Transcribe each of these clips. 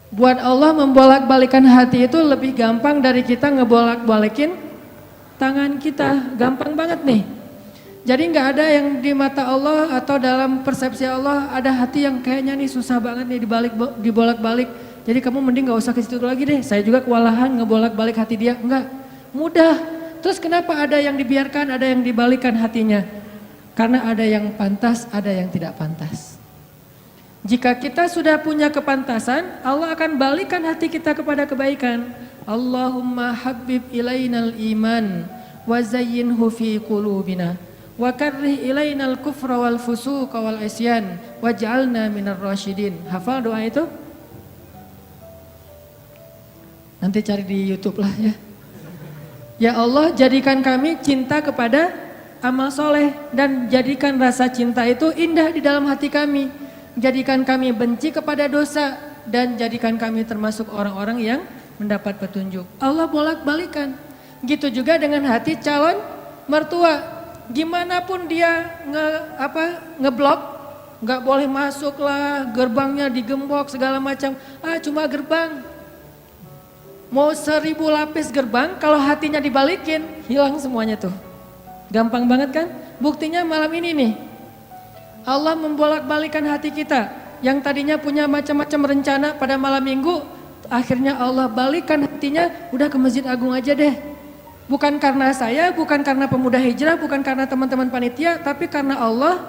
Buat Allah membolak-balikan hati itu lebih gampang dari kita ngebolak-balikin tangan kita. Gampang banget nih. Jadi nggak ada yang di mata Allah atau dalam persepsi Allah ada hati yang kayaknya nih susah banget nih dibolak-balik. Jadi kamu mending nggak usah ke situ lagi deh. Saya juga kewalahan ngebolak-balik hati dia. Enggak, mudah. Terus kenapa ada yang dibiarkan, ada yang dibalikan hatinya? Karena ada yang pantas, ada yang tidak pantas. Jika kita sudah punya kepantasan, Allah akan balikan hati kita kepada kebaikan. Allahumma habib ilainal iman wa zayyinhu fi qulubina wa karrih ilainal kufra wal fusuqa wal isyan waj'alna minar rasyidin. Hafal doa itu? Nanti cari di YouTube lah ya. Ya Allah, jadikan kami cinta kepada amal soleh dan jadikan rasa cinta itu indah di dalam hati kami. Jadikan kami benci kepada dosa dan jadikan kami termasuk orang-orang yang mendapat petunjuk. Allah bolak-balikan. Gitu juga dengan hati calon mertua. Gimana pun dia ngeblok, nggak boleh masuk lah, gerbangnya digembok segala macam. Cuma gerbang. Mau 1000 lapis gerbang, kalau hatinya dibalikin, hilang semuanya tuh. Gampang banget kan? Buktinya malam ini nih. Allah membolak-balikan hati kita yang tadinya punya macam-macam rencana pada malam minggu, akhirnya Allah balikan hatinya, udah ke Masjid Agung aja deh. Bukan karena saya, bukan karena pemuda hijrah, bukan karena teman-teman panitia, tapi karena Allah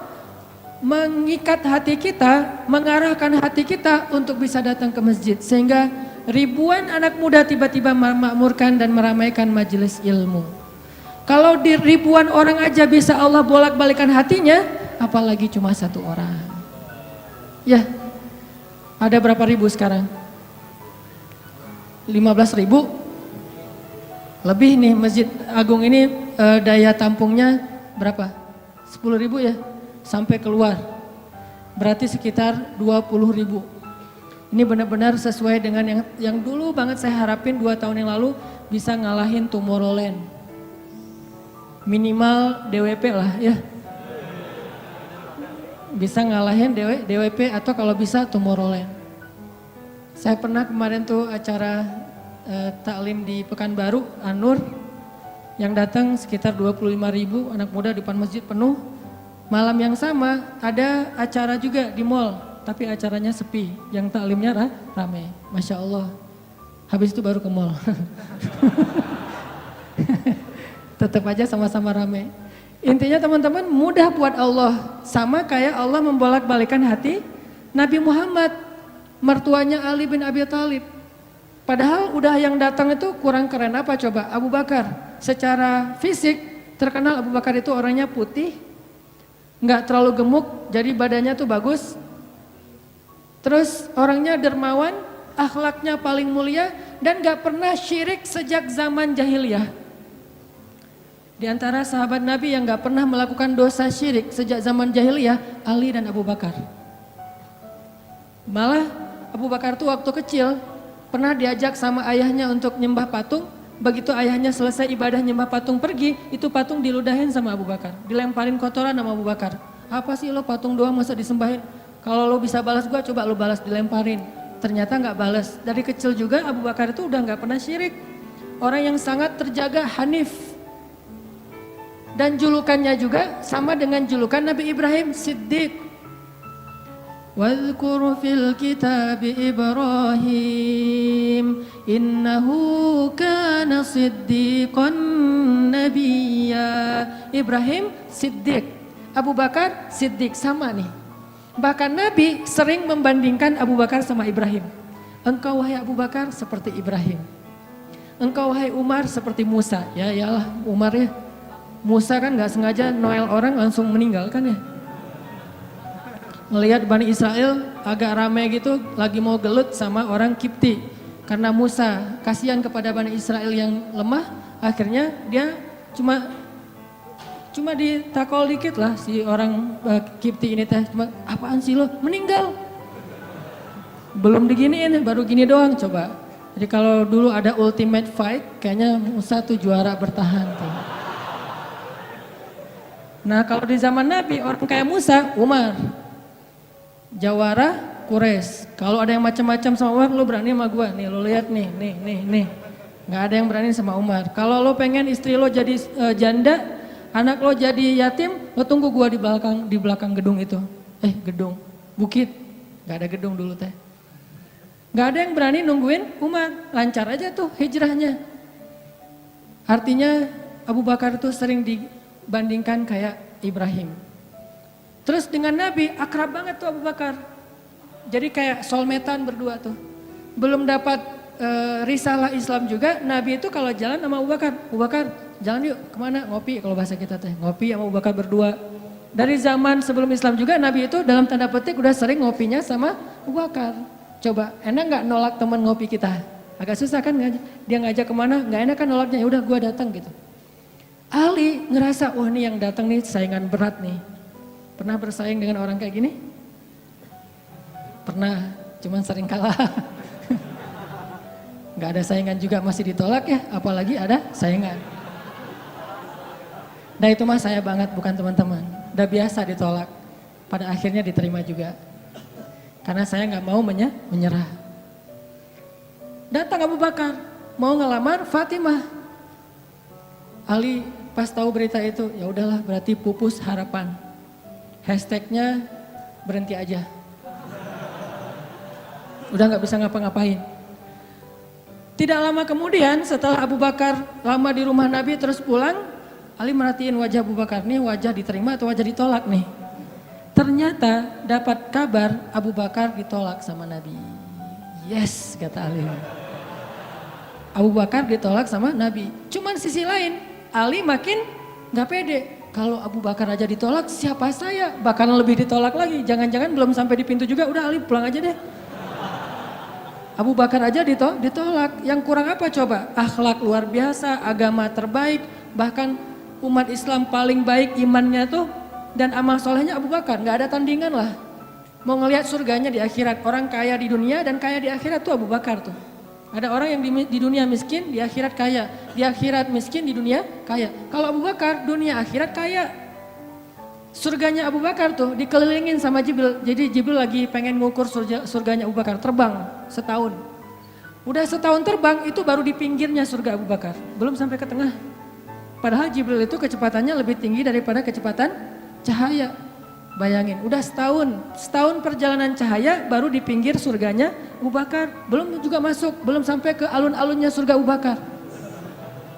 mengikat hati kita, mengarahkan hati kita untuk bisa datang ke masjid. Sehingga ribuan anak muda tiba-tiba memakmurkan dan meramaikan majelis ilmu. Kalau di ribuan orang aja bisa Allah bolak-balikan hatinya, apalagi cuma satu orang. Ya, ada berapa ribu sekarang? 15.000? Lebih nih Masjid Agung ini daya tampungnya berapa? 10.000 ya? Sampai keluar. Berarti sekitar 20.000. Ini benar-benar sesuai dengan yang dulu banget saya harapin 2 tahun yang lalu bisa ngalahin Tomorrowland. Minimal DWP lah ya. Bisa ngalahin DWP atau kalau bisa Tomorrowland. Saya pernah kemarin tuh acara taklim di Pekanbaru, An-Nur, yang datang sekitar 25.000 anak muda di depan masjid penuh. Malam yang sama ada acara juga di mall, tapi acaranya sepi, yang taklimnya rame. Masya Allah. Habis itu baru ke mall. Tetap aja sama-sama rame. Intinya teman-teman mudah buat Allah. Sama kayak Allah membolak-balikan hati Nabi Muhammad, mertuanya Ali bin Abi Thalib. Padahal udah yang datang itu kurang keren apa coba? Abu Bakar. Secara fisik terkenal Abu Bakar itu orangnya putih, nggak terlalu gemuk, jadi badannya tuh bagus. Terus orangnya dermawan, akhlaknya paling mulia dan nggak pernah syirik sejak zaman jahiliyah. Di antara sahabat Nabi yang gak pernah melakukan dosa syirik sejak zaman jahiliyah, Ali dan Abu Bakar. Malah Abu Bakar tuh waktu kecil pernah diajak sama ayahnya untuk nyembah patung. Begitu ayahnya selesai ibadah nyembah patung pergi, itu patung diludahin sama Abu Bakar. Dilemparin kotoran sama Abu Bakar. Apa sih lo patung doang masa disembahin? Kalau lo bisa balas gua, coba lo balas, dilemparin. Ternyata gak balas. Dari kecil juga Abu Bakar itu udah gak pernah syirik. Orang yang sangat terjaga, hanif. Dan julukannya juga sama dengan julukan Nabi Ibrahim, Siddiq. Wadhkur fil kitab Ibrahim innahu kana siddiqan nabiyya. Ibrahim Siddiq, Abu Bakar Siddiq, sama nih. Bahkan Nabi sering membandingkan Abu Bakar sama Ibrahim. Engkau wahai Abu Bakar seperti Ibrahim. Engkau wahai Umar seperti Musa. Ya iyalah Umar ya. Musa kan gak sengaja noel orang langsung meninggal kan ya. Ngelihat Bani Israel agak ramai gitu lagi mau gelut sama orang Kipti. Karena Musa kasihan kepada Bani Israel yang lemah, akhirnya dia cuma ditakol dikit lah si orang Kipti ini teh. Cuma apaan sih lo? Meninggal. Belum diginiin, baru gini doang coba. Jadi kalau dulu ada ultimate fight, kayaknya Musa tuh juara bertahan tuh. Nah kalau di zaman Nabi orang kayak Musa, Umar, Jawara Quraisy. Kalau ada yang macam-macam sama Umar, lo berani sama gue. Nih lo lihat nih. Nggak ada yang berani sama Umar. Kalau lo pengen istri lo jadi janda, anak lo jadi yatim, lo tunggu gue di belakang gedung itu. Gedung, bukit. Nggak ada gedung dulu teh. Nggak ada yang berani nungguin Umar. Lancar aja tuh hijrahnya. Artinya Abu Bakar tuh sering dibandingkan kayak Ibrahim. Terus dengan Nabi akrab banget tuh Abu Bakar. Jadi kayak soulmate-an berdua tuh. Belum dapat risalah Islam juga, Nabi itu kalau jalan sama Abu Bakar jalan yuk kemana, ngopi kalau bahasa kita teh, ngopi sama Abu Bakar berdua. Dari zaman sebelum Islam juga Nabi itu dalam tanda petik udah sering ngopinya sama Abu Bakar. Coba enak nggak nolak teman ngopi kita? Agak susah kan, dia ngajak kemana, nggak enak kan nolaknya, ya udah gue datang gitu. Ali ngerasa, wah nih yang datang nih saingan berat nih. Pernah bersaing dengan orang kayak gini? Pernah, cuman sering kalah. Gak ada saingan juga masih ditolak ya, apalagi ada saingan. Nah itu mah saya banget, bukan teman-teman. Udah biasa ditolak, pada akhirnya diterima juga. Karena saya gak mau menyerah. Datang Abu Bakar, mau ngelamar Fatimah. Ali pas tahu berita itu, ya udahlah berarti pupus harapan. Hashtagnya berhenti aja. Udah gak bisa ngapa-ngapain. Tidak lama kemudian setelah Abu Bakar lama di rumah Nabi terus pulang, Ali merhatiin wajah Abu Bakar, nih wajah diterima atau wajah ditolak nih. Ternyata dapat kabar Abu Bakar ditolak sama Nabi. Yes, kata Ali. Abu Bakar ditolak sama Nabi. Cuman sisi lain, Ali makin gak pede. Kalau Abu Bakar aja ditolak, siapa saya? Bahkan lebih ditolak lagi. Jangan-jangan belum sampai di pintu juga, udah Ali pulang aja deh. Abu Bakar aja ditolak. Yang kurang apa coba? Akhlak luar biasa, agama terbaik, bahkan umat Islam paling baik imannya tuh dan amal solehnya Abu Bakar. Gak ada tandingan lah. Mau ngelihat surganya di akhirat. Orang kaya di dunia dan kaya di akhirat tuh Abu Bakar tuh. Ada orang yang di dunia miskin, di akhirat kaya. Di akhirat miskin, di dunia kaya. Kalau Abu Bakar, dunia akhirat kaya. Surganya Abu Bakar tuh dikelilingin sama Jibril. Jadi Jibril lagi pengen ngukur surganya Abu Bakar. Terbang setahun. Udah setahun terbang, itu baru di pinggirnya surga Abu Bakar. Belum sampai ke tengah. Padahal Jibril itu kecepatannya lebih tinggi daripada kecepatan cahaya. Bayangin, udah setahun perjalanan cahaya baru di pinggir surganya Abu Bakar. Belum juga masuk, belum sampai ke alun-alunnya surga Abu Bakar.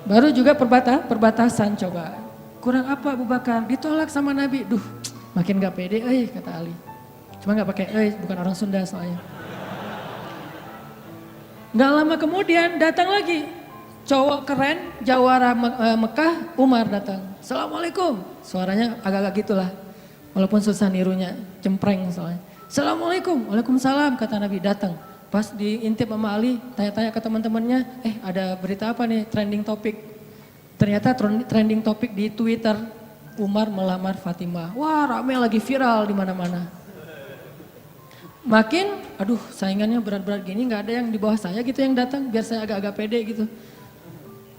Baru juga perbatasan coba. Kurang apa Abu Bakar? Ditolak sama Nabi. Duh, makin gak pede, kata Ali. Cuma gak pakai bukan orang Sunda soalnya. Gak lama kemudian datang lagi. Cowok keren, jawara Mekah, Umar datang. Assalamualaikum. Suaranya agak-agak gitulah. Walaupun susah nirunya, cempreng soalnya. Assalamualaikum, waalaikumsalam kata Nabi datang. Pas diintip sama Ali, tanya-tanya ke teman-temannya, ada berita apa nih trending topik. Ternyata trending topik di Twitter, Umar melamar Fatimah. Wah rame lagi viral di mana-mana. Makin, aduh saingannya berat-berat gini gak ada yang di bawah saya gitu yang datang, biar saya agak-agak pede gitu.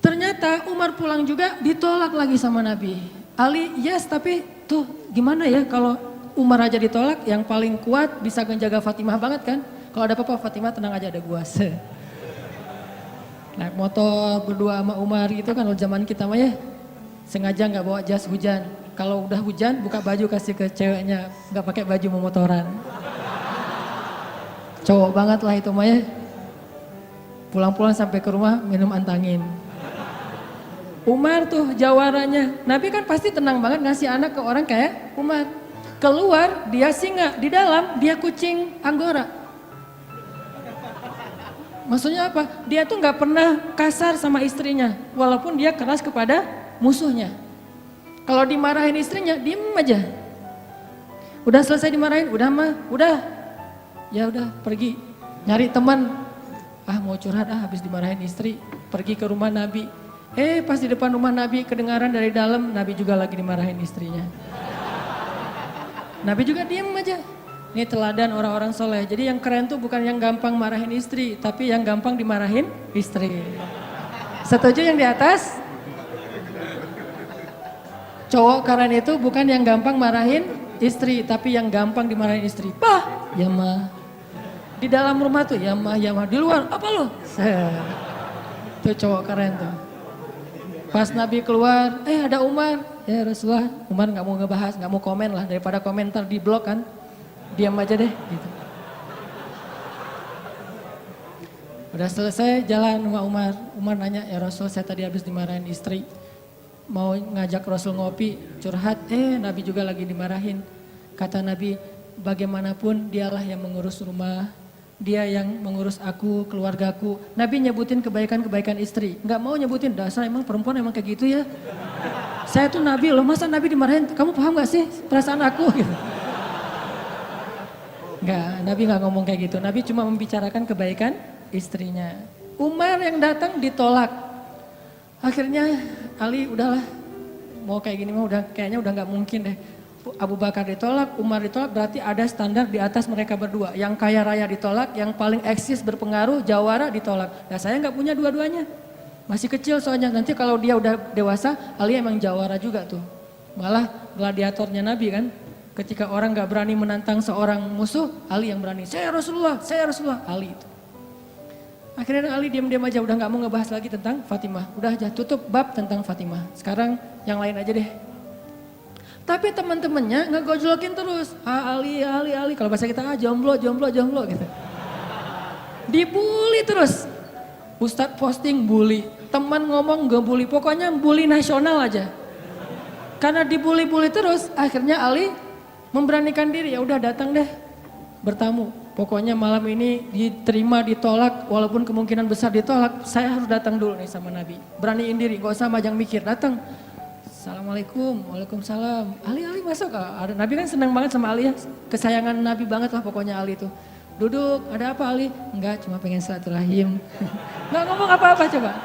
Ternyata Umar pulang juga ditolak lagi sama Nabi. Ali yes tapi tuh gimana ya kalau Umar aja ditolak, yang paling kuat bisa menjaga Fatimah banget kan. Kalau ada apa-apa Fatimah tenang aja ada gua. Naik motor berdua sama Umar gitu kan zaman kita mah ya. Sengaja gak bawa jas hujan. Kalau udah hujan buka baju kasih ke ceweknya, gak pakai baju memotoran. Cowok banget lah itu mah ya. Pulang-pulang sampai ke rumah minum antangin. Umar tuh jawarannya, Nabi kan pasti tenang banget ngasih anak ke orang kayak Umar. Keluar dia singa, di dalam dia kucing Anggora. Maksudnya apa? Dia tuh gak pernah kasar sama istrinya, walaupun dia keras kepada musuhnya. Kalau dimarahin istrinya, diem aja. Udah selesai dimarahin, udah. Ya udah pergi, nyari teman. Mau curhat habis dimarahin istri, pergi ke rumah Nabi. Pas di depan rumah Nabi kedengaran dari dalam, Nabi juga lagi dimarahin istrinya. Nabi juga diem aja. Ini teladan orang-orang soleh. Jadi yang keren tuh bukan yang gampang marahin istri, tapi yang gampang dimarahin istri. Setuju yang di atas? Cowok keren itu bukan yang gampang marahin istri, tapi yang gampang dimarahin istri. Pah, ya mah. Di dalam rumah tuh ya mah di luar apa lo? Tuh cowok keren tuh. Pas Nabi keluar, ada Umar. Ya Rasulullah, Umar nggak mau ngebahas, nggak mau komen lah daripada komentar di blog kan. Diam aja deh gitu. Udah selesai jalan sama Umar. Umar nanya, ya Rasul saya tadi habis dimarahin istri. Mau ngajak Rasul ngopi, curhat, Nabi juga lagi dimarahin. Kata Nabi, bagaimanapun dialah yang mengurus rumah. Dia yang mengurus aku, keluargaku. Nabi nyebutin kebaikan-kebaikan istri. Nggak mau nyebutin, dasar emang perempuan emang kayak gitu ya. Saya tuh Nabi loh, masa Nabi dimarahin, kamu paham gak sih perasaan aku? Gitu. Nggak, Nabi nggak ngomong kayak gitu. Nabi cuma membicarakan kebaikan istrinya. Umar yang datang ditolak. Akhirnya Ali udahlah, mau kayak gini mah kayaknya udah nggak mungkin deh. Abu Bakar ditolak, Umar ditolak, berarti ada standar di atas mereka berdua. Yang kaya raya ditolak, yang paling eksis berpengaruh, jawara ditolak. Nah saya nggak punya dua-duanya. Masih kecil soalnya, nanti kalau dia udah dewasa, Ali emang jawara juga tuh. Malah gladiatornya Nabi kan, ketika orang nggak berani menantang seorang musuh, Ali yang berani. Saya Rasulullah, Ali itu. Akhirnya Ali diam-diam aja, udah nggak mau ngebahas lagi tentang Fatimah. Udah aja tutup bab tentang Fatimah. Sekarang yang lain aja deh. Tapi teman-temannya ngegojlokin terus. Ali. Kalau bahasa kita jomblo gitu. Dibully terus. Ustadz posting bully. Teman ngomong gak bully. Pokoknya bully nasional aja. Karena dibully-bully terus. Akhirnya Ali memberanikan diri. Ya udah datang deh. Bertamu. Pokoknya malam ini diterima, ditolak. Walaupun kemungkinan besar ditolak. Saya harus datang dulu nih sama Nabi. Beraniin diri. Gak usah majang mikir. Datang. Assalamualaikum, waalaikumsalam. Ali masuk. Nabi kan senang banget sama Ali ya. Kesayangan Nabi banget lah pokoknya Ali itu. Duduk, ada apa Ali? Enggak, cuma pengen silaturahim. Enggak ngomong apa-apa coba.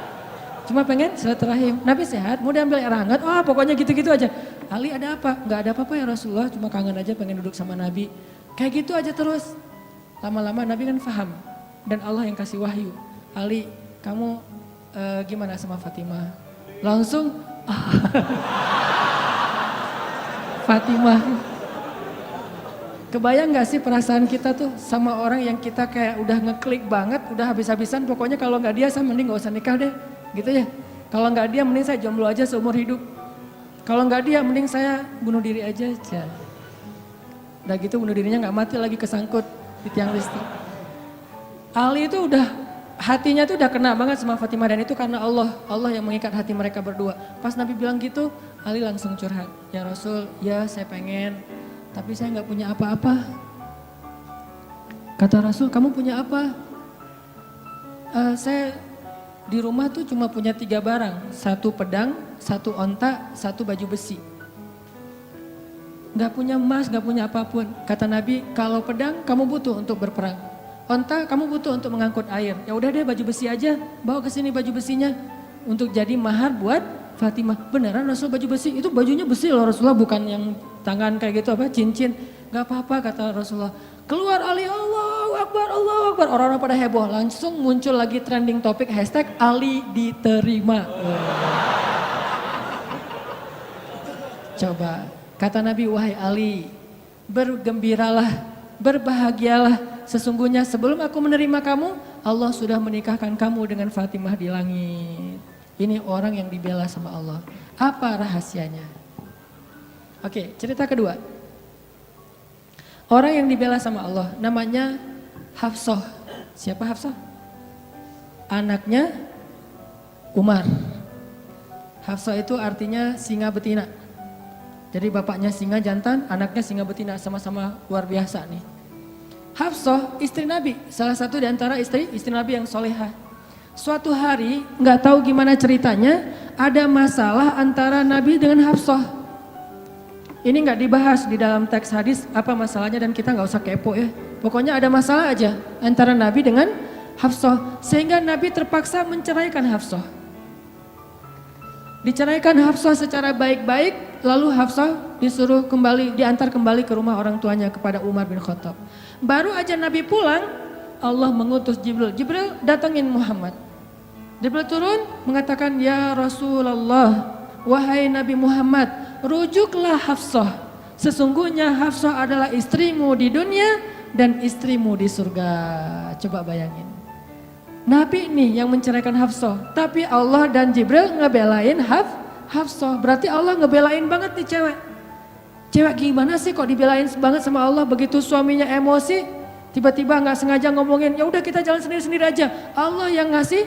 Cuma pengen silaturahim. Nabi sehat, mau diambil air hangat. Wah pokoknya gitu-gitu aja. Ali ada apa? Enggak ada apa-apa ya Rasulullah. Cuma kangen aja pengen duduk sama Nabi. Kayak gitu aja terus. Lama-lama Nabi kan paham. Dan Allah yang kasih wahyu. Ali, kamu gimana sama Fatimah? Langsung Fatimah. Kebayang gak sih perasaan kita tuh sama orang yang kita kayak udah ngeklik banget, udah habis-habisan, pokoknya kalau gak dia saya mending gak usah nikah deh, gitu ya. Kalau gak dia mending saya jomblo aja seumur hidup. Kalau gak dia mending saya bunuh diri aja. Udah gitu bunuh dirinya gak mati lagi kesangkut di tiang listrik. Ali itu udah hatinya tuh udah kena banget sama Fatimah dan itu karena Allah yang mengikat hati mereka berdua. Pas Nabi bilang gitu, Ali langsung curhat. Ya Rasul, ya saya pengen, tapi saya nggak punya apa-apa. Kata Rasul, kamu punya apa? Saya di rumah tuh cuma punya 3 barang. 1 pedang, 1 onta, 1 baju besi. Nggak punya emas, nggak punya apapun. Kata Nabi, kalau pedang kamu butuh untuk berperang. Onta kamu butuh untuk mengangkut air. Ya udah deh baju besi aja. Bawa ke sini baju besinya untuk jadi mahar buat Fatimah. Beneran Rasul baju besi? Itu bajunya besi loh Rasulullah, bukan yang tangan kayak gitu apa cincin. Gak apa-apa kata Rasulullah. Keluar Ali, Allahu Akbar, Allahu Akbar. Orang-orang pada heboh. Langsung muncul lagi trending topik hashtag Ali diterima. Coba kata Nabi, wahai Ali, bergembiralah, berbahagialah. Sesungguhnya sebelum aku menerima kamu, Allah sudah menikahkan kamu dengan Fatimah di langit. Ini orang yang dibela sama Allah. Apa rahasianya? Oke, cerita kedua. Orang yang dibela sama Allah namanya Hafsah. Siapa Hafsah? Anaknya Umar. Hafsah itu artinya singa betina. Jadi bapaknya singa jantan, anaknya singa betina, sama-sama luar biasa nih. Hafsah istri Nabi, salah satu di antara istri Nabi yang solehah. Suatu hari nggak tahu gimana ceritanya, ada masalah antara Nabi dengan Hafsah. Ini nggak dibahas di dalam teks hadis apa masalahnya dan kita nggak usah kepo ya. Pokoknya ada masalah aja antara Nabi dengan Hafsah, sehingga Nabi terpaksa menceraikan Hafsah. Diceraikan Hafsah secara baik-baik, lalu Hafsah disuruh diantar kembali ke rumah orang tuanya kepada Umar bin Khattab. Baru aja Nabi pulang, Allah mengutus Jibril. Jibril datangin Muhammad. Jibril turun mengatakan, ya Rasulullah, wahai Nabi Muhammad, rujuklah Hafsah. Sesungguhnya Hafsah adalah istrimu di dunia, dan istrimu di surga. Coba bayangin. Nabi nih yang menceraikan Hafsah, tapi Allah dan Jibril ngebelain Hafsah. Berarti Allah ngebelain banget nih cewek. Cewek gimana sih kok dibelain banget sama Allah, begitu suaminya emosi, tiba-tiba nggak sengaja ngomongin, ya udah kita jalan sendiri-sendiri aja. Allah yang ngasih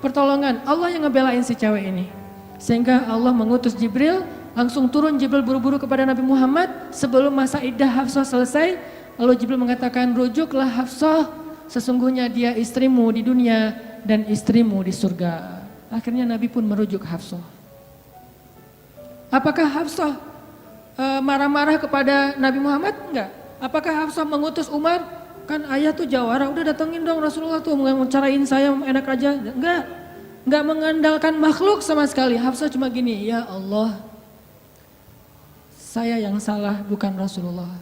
pertolongan, Allah yang ngebelain si cewek ini. Sehingga Allah mengutus Jibril, langsung turun Jibril buru-buru kepada Nabi Muhammad sebelum masa iddah Hafsah selesai. Lalu Jibril mengatakan, rujuklah Hafsah, sesungguhnya dia istrimu di dunia dan istrimu di surga. Akhirnya Nabi pun merujuk Hafsah. Apakah Hafsah marah-marah kepada Nabi Muhammad? Enggak. Apakah Hafsah mengutus Umar? Kan ayah tuh jawara, udah datengin dong Rasulullah tuh, ngecarain saya enak aja. Enggak mengandalkan makhluk sama sekali. Hafsah cuma gini, ya Allah, saya yang salah bukan Rasulullah.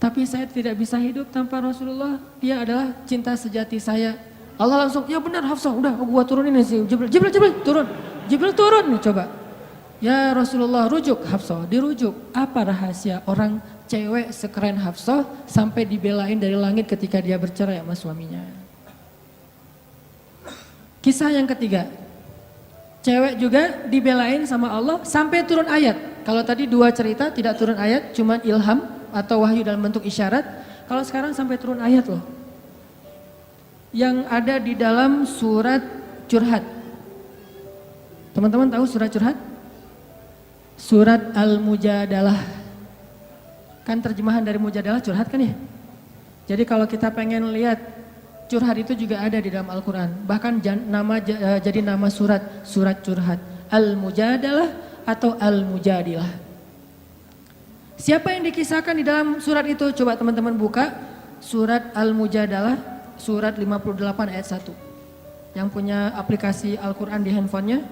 Tapi saya tidak bisa hidup tanpa Rasulullah, dia adalah cinta sejati saya. Allah langsung, ya benar Hafsah, udah gua turunin sih. Jibril turun. Jibril turun nih coba. Ya Rasulullah, rujuk Hafsah, dirujuk. Apa rahasia orang cewek sekeren Hafsah sampai dibelain dari langit ketika dia bercerai sama suaminya? Kisah yang ketiga, cewek juga dibelain sama Allah sampai turun ayat. Kalau tadi dua cerita tidak turun ayat, cuman ilham atau wahyu dalam bentuk isyarat. Kalau sekarang sampai turun ayat loh. Yang ada di dalam surat Curhat. Teman-teman tahu surat Curhat? Surat Al-Mujadalah. Kan terjemahan dari Mujadalah curhat kan ya? Jadi kalau kita pengen lihat curhat itu juga ada di dalam Al-Quran. Bahkan jadi nama surat Curhat. Al-Mujadalah atau Al-Mujadilah. Siapa yang dikisahkan di dalam surat itu? Coba teman-teman buka surat Al-Mujadalah, surat 58 ayat 1. Yang punya aplikasi Al-Quran di handphonenya,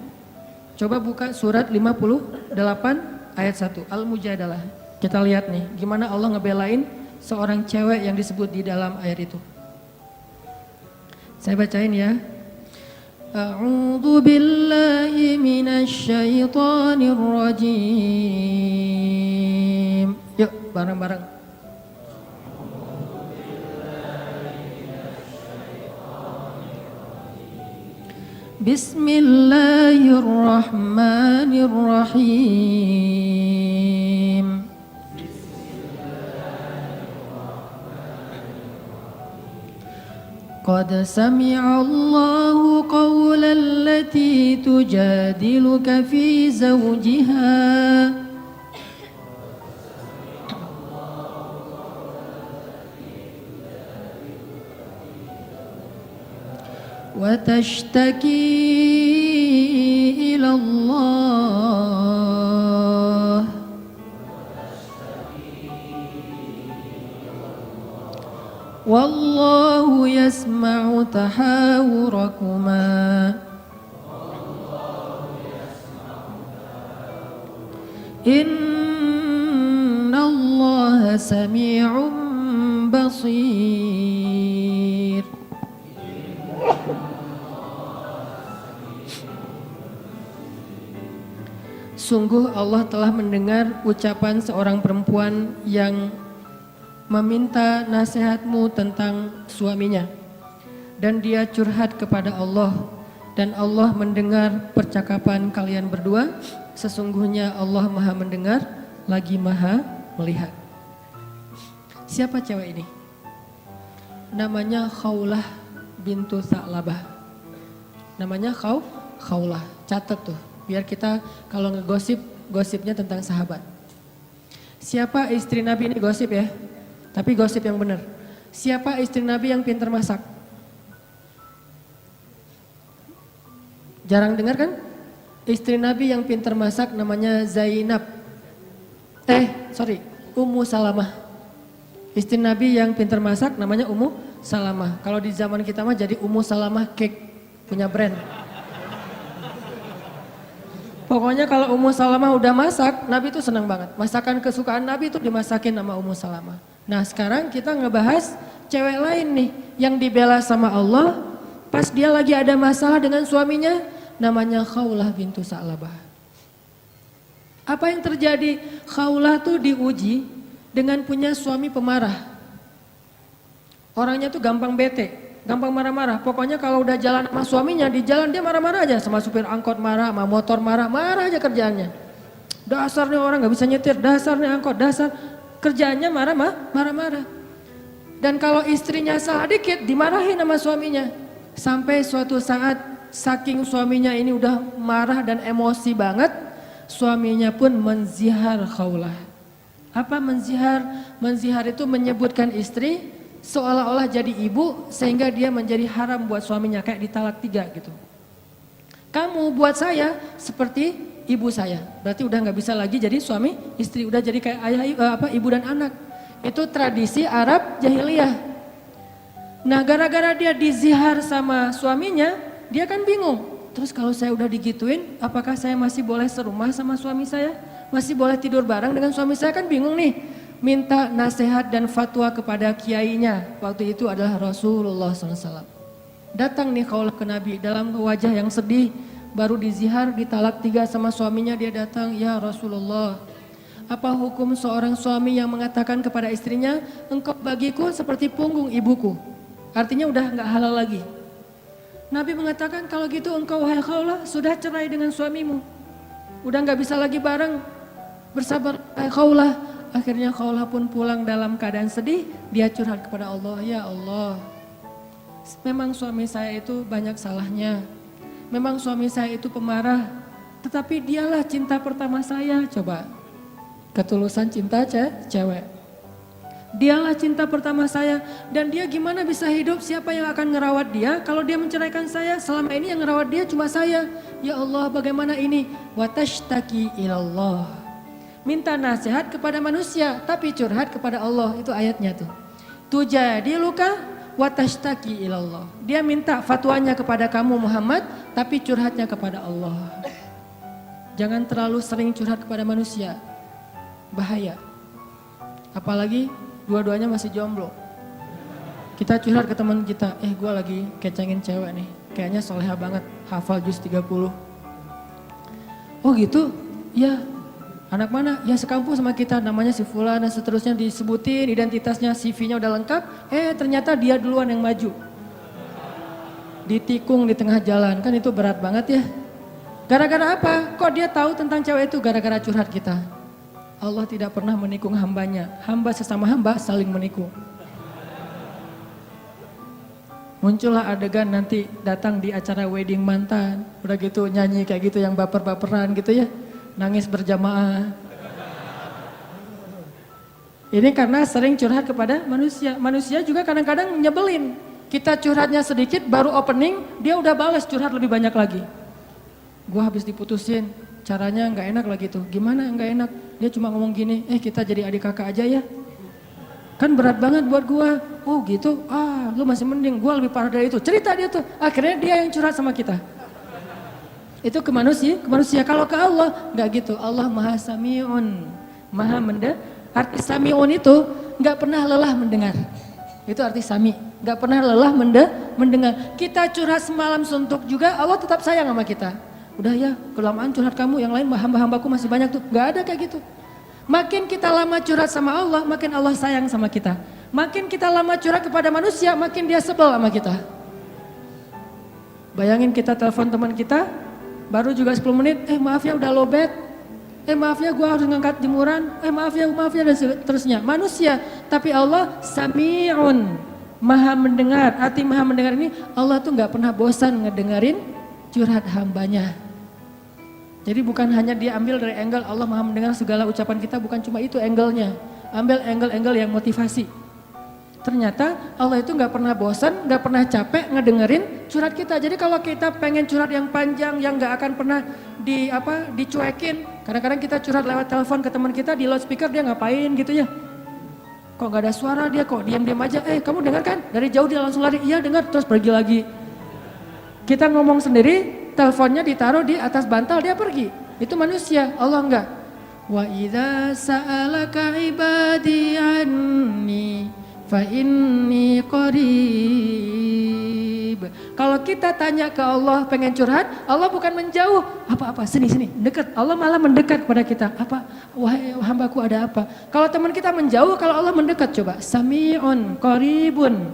coba buka surat 58 ayat 1, Al-Mujadalah. Kita lihat nih, gimana Allah ngebelain seorang cewek yang disebut di dalam ayat itu. Saya bacain ya. A'udzu billahi minasy syaithanir rajim. Yuk bareng-bareng. Bismillahirrahmanirrahim. Qad sami'a Allahu qawla allati tujadiluka fi zawjiha wa tashtaki ila Allah wallahu yasma'u tahawurakuma innallaha sami'un basir. Sungguh Allah telah mendengar ucapan seorang perempuan yang meminta nasihatmu tentang suaminya. Dan dia curhat kepada Allah. Dan Allah mendengar percakapan kalian berdua. Sesungguhnya Allah maha mendengar, lagi maha melihat. Siapa cewek ini? Namanya Khawlah bintu Tha'labah. Namanya Khawlah, catat tuh. Biar kita kalau ngegosip, gosipnya tentang sahabat. Siapa istri Nabi ini gosip ya? Tapi gosip yang benar. Siapa istri Nabi yang pintar masak? Jarang dengar kan? Istri Nabi yang pintar masak namanya Zainab. Ummu Salamah. Istri Nabi yang pintar masak namanya Ummu Salamah. Kalau di zaman kita mah jadi Ummu Salamah Cake, punya brand. Pokoknya kalau Ummu Salamah udah masak, Nabi itu senang banget. Masakan kesukaan Nabi itu dimasakin sama Ummu Salamah. Nah sekarang kita ngebahas cewek lain nih yang dibela sama Allah pas dia lagi ada masalah dengan suaminya, namanya Khawlah bintu Tha'labah. Apa yang terjadi? Khawlah tuh diuji dengan punya suami pemarah. Orangnya tuh gampang bete, gampang marah-marah. Pokoknya kalau udah jalan sama suaminya, di jalan dia marah-marah aja. Sama supir angkot marah, sama motor marah, marah aja kerjaannya. Dasarnya orang gak bisa nyetir, dasarnya angkot, dasar. Kerjaannya marah-marah. Dan kalau istrinya salah dikit, dimarahin sama suaminya. Sampai suatu saat, saking suaminya ini udah marah dan emosi banget, suaminya pun menzihar khaulah. Apa menzihar? Menzihar itu menyebutkan istri seolah-olah jadi ibu sehingga dia menjadi haram buat suaminya, kayak ditalak 3 gitu. Kamu buat saya seperti ibu saya, berarti udah nggak bisa lagi jadi suami istri, udah jadi kayak ayah ibu dan anak. Itu tradisi Arab jahiliyah. Nah gara-gara dia dizihar sama suaminya, dia kan bingung. Terus kalau saya udah digituin, apakah saya masih boleh serumah sama suami saya? Masih boleh tidur bareng dengan suami saya? Kan bingung nih. Minta nasihat dan fatwa kepada kiainya. Waktu itu adalah Rasulullah SAW. Datang nih kaulah ke Nabi dalam wajah yang sedih. Baru dizihar, ditalak 3 sama suaminya, dia datang, ya Rasulullah. Apa hukum seorang suami yang mengatakan kepada istrinya, engkau bagiku seperti punggung ibuku. Artinya udah gak halal lagi. Nabi mengatakan kalau gitu engkau wahai Khawlah sudah cerai dengan suamimu. Udah gak bisa lagi bareng. Bersabar wahai Khawlah. Akhirnya Khawlah pun pulang dalam keadaan sedih. Dia curhat kepada Allah, ya Allah. Memang suami saya itu banyak salahnya. Memang suami saya itu pemarah. Tetapi dialah cinta pertama saya. Coba, ketulusan cinta cewek. Dialah cinta pertama saya. Dan dia gimana bisa hidup, siapa yang akan ngerawat dia kalau dia menceraikan saya? Selama ini yang ngerawat dia cuma saya. Ya Allah bagaimana ini? Watashtaki ilallah. Minta nasihat kepada manusia tapi curhat kepada Allah. Itu ayatnya tuh. Tujadi luka watashtaki ilallah. Dia minta fatwanya kepada kamu Muhammad tapi curhatnya kepada Allah. Jangan terlalu sering curhat kepada manusia. Bahaya. Apalagi dua-duanya masih jomblo. Kita curhat ke teman kita, gue lagi kecengin cewek nih. Kayaknya soleha banget, hafal juz 30. Oh gitu? Ya. Anak mana? Ya sekampus sama kita, namanya si Fulan dan seterusnya disebutin, identitasnya, CV-nya udah lengkap. Ternyata dia duluan yang maju. Ditikung di tengah jalan, kan itu berat banget ya. Gara-gara apa? Kok dia tahu tentang cewek itu? Gara-gara curhat kita. Allah tidak pernah menikung hambanya. Hamba sesama hamba saling menikung. Muncullah adegan nanti datang di acara wedding mantan. Udah gitu nyanyi kayak gitu yang baper-baperan gitu ya. Nangis berjamaah. Ini karena sering curhat kepada manusia. Manusia juga kadang-kadang nyebelin. Kita curhatnya sedikit baru opening, dia udah balas curhat lebih banyak lagi. Gua habis diputusin, caranya nggak enak lagi tuh. Gimana nggak enak? Dia cuma ngomong gini, kita jadi adik kakak aja ya. Kan berat banget buat gua. Oh gitu, lu masih mending, gua lebih parah dari itu. Cerita dia tuh, akhirnya dia yang curhat sama kita. Itu ke manusia. Kalau ke Allah nggak gitu. Allah Maha Sami'un, Maha mendengar. Arti Sami'un itu nggak pernah lelah mendengar. Itu arti Sami, nggak pernah lelah mendengar. Kita curhat semalam suntuk juga, Allah tetap sayang sama kita. Udah ya, kelamaan curhat kamu, yang lain hamba-hambaku masih banyak tuh. Nggak ada kayak gitu. Makin kita lama curhat sama Allah, makin Allah sayang sama kita. Makin kita lama curhat kepada manusia, makin dia sebel sama kita. Bayangin kita telepon teman kita, baru juga 10 menit, maaf ya udah lowbat, maaf ya gue harus ngangkat jemuran, maaf ya dan seterusnya. Manusia, tapi Allah Sami'un, Maha mendengar. Arti Maha mendengar ini, Allah tuh gak pernah bosan ngedengerin curhat hambanya. Jadi bukan hanya dia ambil dari angle Allah Maha mendengar segala ucapan kita, bukan cuma itu angle-nya. Ambil angle-angle yang motivasi. Ternyata Allah itu gak pernah bosan, gak pernah capek ngedengerin curhat kita. Jadi kalau kita pengen curhat yang panjang, yang gak akan pernah dicuekin. Kadang-kadang kita curhat lewat telepon ke teman kita, di loudspeaker dia ngapain gitu ya. Kok gak ada suara dia, kok diam-diam aja. Kamu dengar kan? Dari jauh dia langsung lari, iya dengar, terus pergi lagi. Kita ngomong sendiri, teleponnya ditaruh di atas bantal, dia pergi. Itu manusia, Allah enggak. Wa idza sa'alaka ibadi anni fa inni qarib. Kalau kita tanya ke Allah pengen curhat, Allah bukan menjauh. Apa-apa, sini, dekat. Allah malah mendekat kepada kita. Apa? Wahai hambaku ada apa? Kalau teman kita menjauh, kalau Allah mendekat coba. Sami'un qaribun.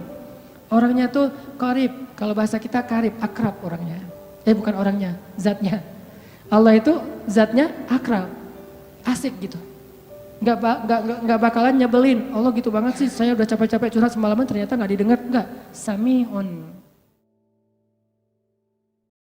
Orangnya tuh qarib, kalau bahasa kita karib, akrab orangnya. Bukan orangnya, zatnya. Allah itu zatnya akrab, asik gitu. Nggak bakalan nyebelin. Allah gitu banget sih, saya udah capek-capek curhat semalaman ternyata nggak didengar, nggak. Sami'un.